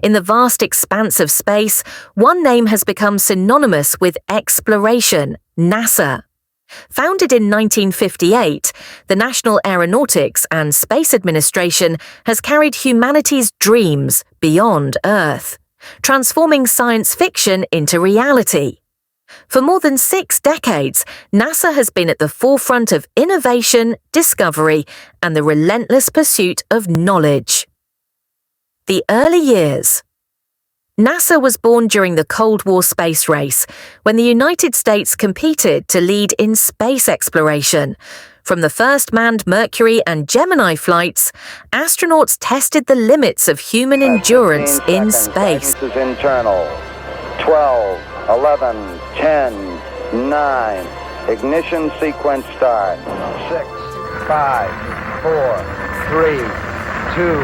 In the vast expanse of space, one name has become synonymous with exploration: NASA. Founded in 1958, the National Aeronautics and Space Administration has carried humanity's dreams beyond Earth, transforming science fiction into reality. For more than 6 decades, NASA has been at the forefront of innovation, discovery, and the relentless pursuit of knowledge. The early years. NASA was born during the Cold War space race, when the United States competed to lead in space exploration. From the first manned Mercury and Gemini flights, astronauts tested the limits of human endurance in space. Is internal. 12, 11, 10, 9. Ignition sequence start. 6, 5, 4, 3, 2,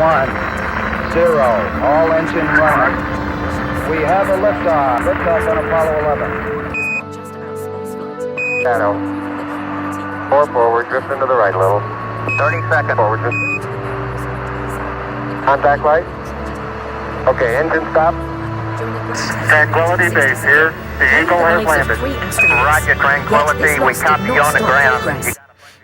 1. 0. All engine running. We have a liftoff. Liftoff on Apollo 11. Shadow. 4 forward, drift into the right a little. 30 seconds forward, drift. Contact light. Okay, engine stop. Tranquility Base here. The Eagle has landed. Roger, Tranquility. We copy you on the ground.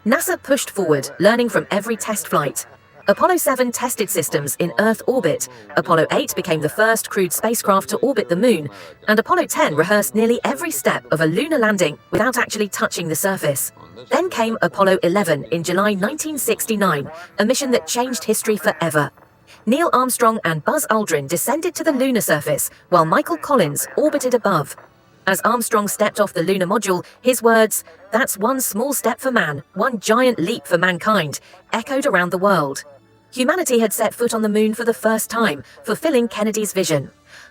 NASA pushed forward, learning from every test flight. Apollo 7 tested systems in Earth orbit, Apollo 8 became the first crewed spacecraft to orbit the Moon, and Apollo 10 rehearsed nearly every step of a lunar landing without actually touching the surface. Then came Apollo 11 in July 1969, a mission that changed history forever. Neil Armstrong and Buzz Aldrin descended to the lunar surface, while Michael Collins orbited above. As Armstrong stepped off the lunar module, his words, "That's one small step for man, one giant leap for mankind," echoed around the world. Humanity had set foot on the Moon for the first time, fulfilling Kennedy's vision.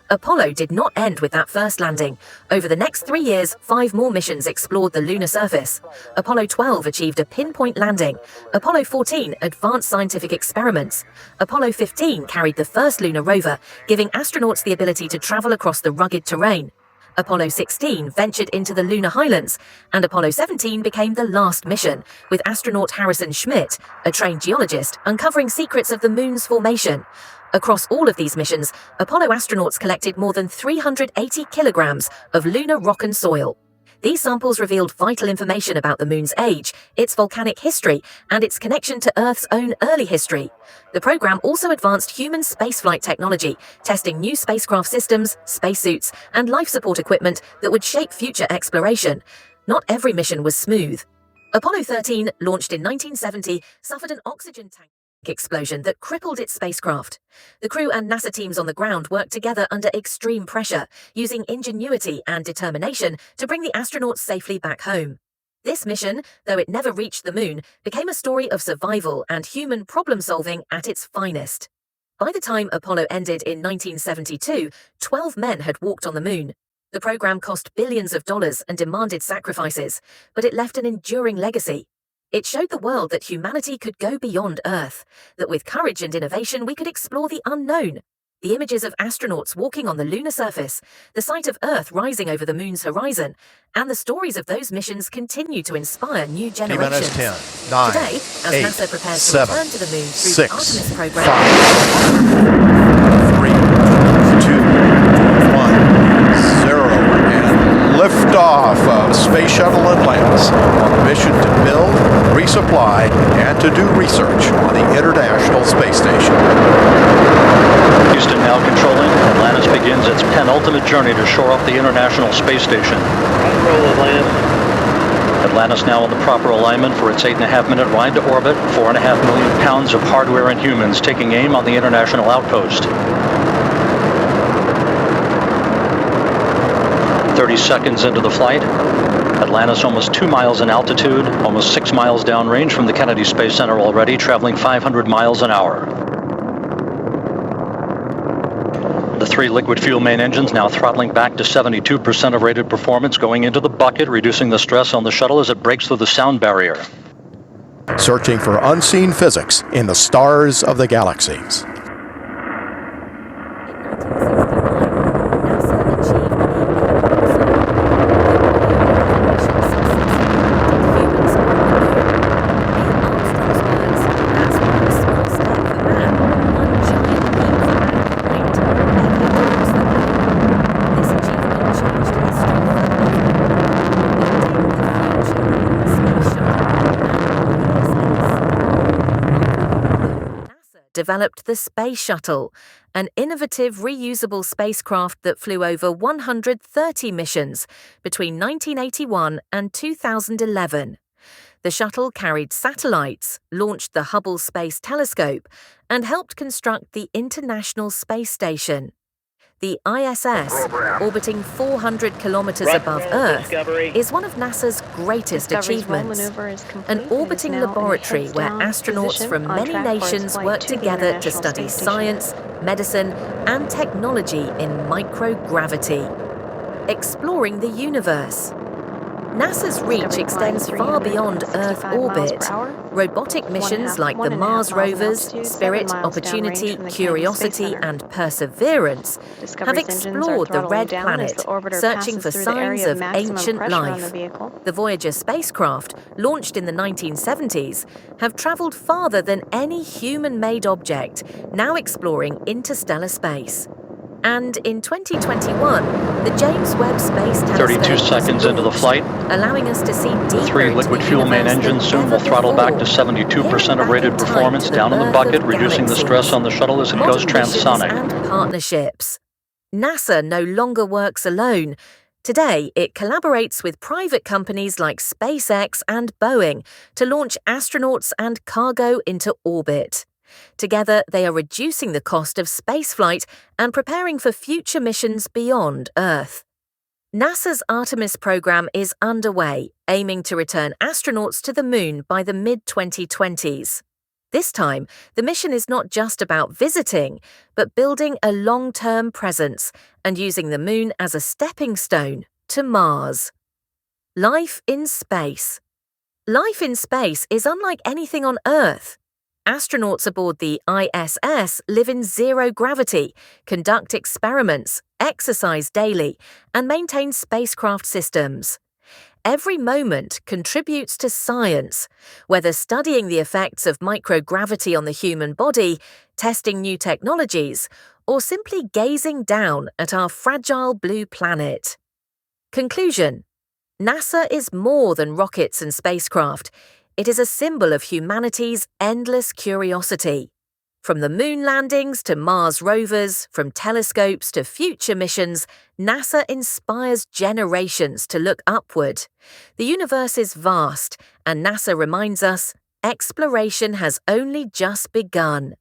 Apollo did not end with that first landing. Over the next 3 years, 5 more missions explored the lunar surface. Apollo 12 achieved a pinpoint landing. Apollo 14 advanced scientific experiments. Apollo 15 carried the first lunar rover, giving astronauts the ability to travel across the rugged terrain. Apollo 16 ventured into the lunar highlands, and Apollo 17 became the last mission, with astronaut Harrison Schmitt, a trained geologist, uncovering secrets of the Moon's formation. Across all of these missions, Apollo astronauts collected more than 380 kilograms of lunar rock and soil. These samples revealed vital information about the Moon's age, its volcanic history, and its connection to Earth's own early history. The program also advanced human spaceflight technology, testing new spacecraft systems, spacesuits, and life support equipment that would shape future exploration. Not every mission was smooth. Apollo 13, launched in 1970, suffered an oxygen tank explosion that crippled its spacecraft. The crew and NASA teams on the ground worked together under extreme pressure, using ingenuity and determination to bring the astronauts safely back home. This mission, though it never reached the Moon, became a story of survival and human problem-solving at its finest. By the time Apollo ended in 1972, 12 men had walked on the Moon. The program cost billions of dollars and demanded sacrifices, but it left an enduring legacy. It showed the world that humanity could go beyond Earth, that with courage and innovation we could explore the unknown. The images of astronauts walking on the lunar surface, the sight of Earth rising over the Moon's horizon, and the stories of those missions continue to inspire new generations. 10, 9, Today, as 8, NASA prepares 7, to return to the Moon through 6, the Artemis program, 5, 3, 2, 1, 0, and liftoff of Space Shuttle Atlantis on a mission to build, resupply, and to do research on the International Space Station. Houston now controlling. Atlantis begins its penultimate journey to shore up the International Space Station. Atlantis now in the proper alignment for its 8.5-minute ride to orbit, 4.5 million pounds of hardware and humans taking aim on the International Outpost. 30 seconds into the flight, Atlantis almost 2 miles in altitude, almost 6 miles downrange from the Kennedy Space Center already, traveling 500 miles an hour. The 3 liquid fuel main engines now throttling back to 72% of rated performance, going into the bucket, reducing the stress on the shuttle as it breaks through the sound barrier. Searching for unseen physics in the stars of the galaxies. developed the Space Shuttle, an innovative reusable spacecraft that flew over 130 missions between 1981 and 2011. The shuttle carried satellites, launched the Hubble Space Telescope, and helped construct the International Space Station. The ISS, orbiting 400 kilometers above Earth, is one of NASA's greatest achievements. An orbiting laboratory where astronauts from many nations work together to study science, medicine, and technology in microgravity. Exploring the universe. NASA's reach extends far beyond Earth orbit. Robotic missions like the Mars rovers, Spirit, Opportunity, Curiosity, and Perseverance have explored the red planet, searching for signs of ancient life. The Voyager spacecraft, launched in the 1970s, have traveled farther than any human-made object, now exploring interstellar space. And in 2021, the James Webb Space Telescope 32 seconds into the flight. allowing us to see deeper 3 into liquid the fuel main universe engines than soon will ever throttle back to before. 72% of rated Peering back in performance time to down in the birth bucket, of reducing the galaxies. stress on the shuttle as it Modern goes missions transonic. and partnerships. NASA no longer works alone. Today, it collaborates with private companies like SpaceX and Boeing to launch astronauts and cargo into orbit. Together, they are reducing the cost of spaceflight and preparing for future missions beyond Earth. NASA's Artemis program is underway, aiming to return astronauts to the Moon by the mid-2020s. This time, the mission is not just about visiting, but building a long-term presence and using the Moon as a stepping stone to Mars. Life in space. Life in space is unlike anything on Earth. Astronauts aboard the ISS live in zero gravity, conduct experiments, exercise daily, and maintain spacecraft systems. Every moment contributes to science, whether studying the effects of microgravity on the human body, testing new technologies, or simply gazing down at our fragile blue planet. Conclusion: NASA is more than rockets and spacecraft. It is a symbol of humanity's endless curiosity. From the moon landings to Mars rovers, from telescopes to future missions, NASA inspires generations to look upward. The universe is vast, and NASA reminds us, exploration has only just begun.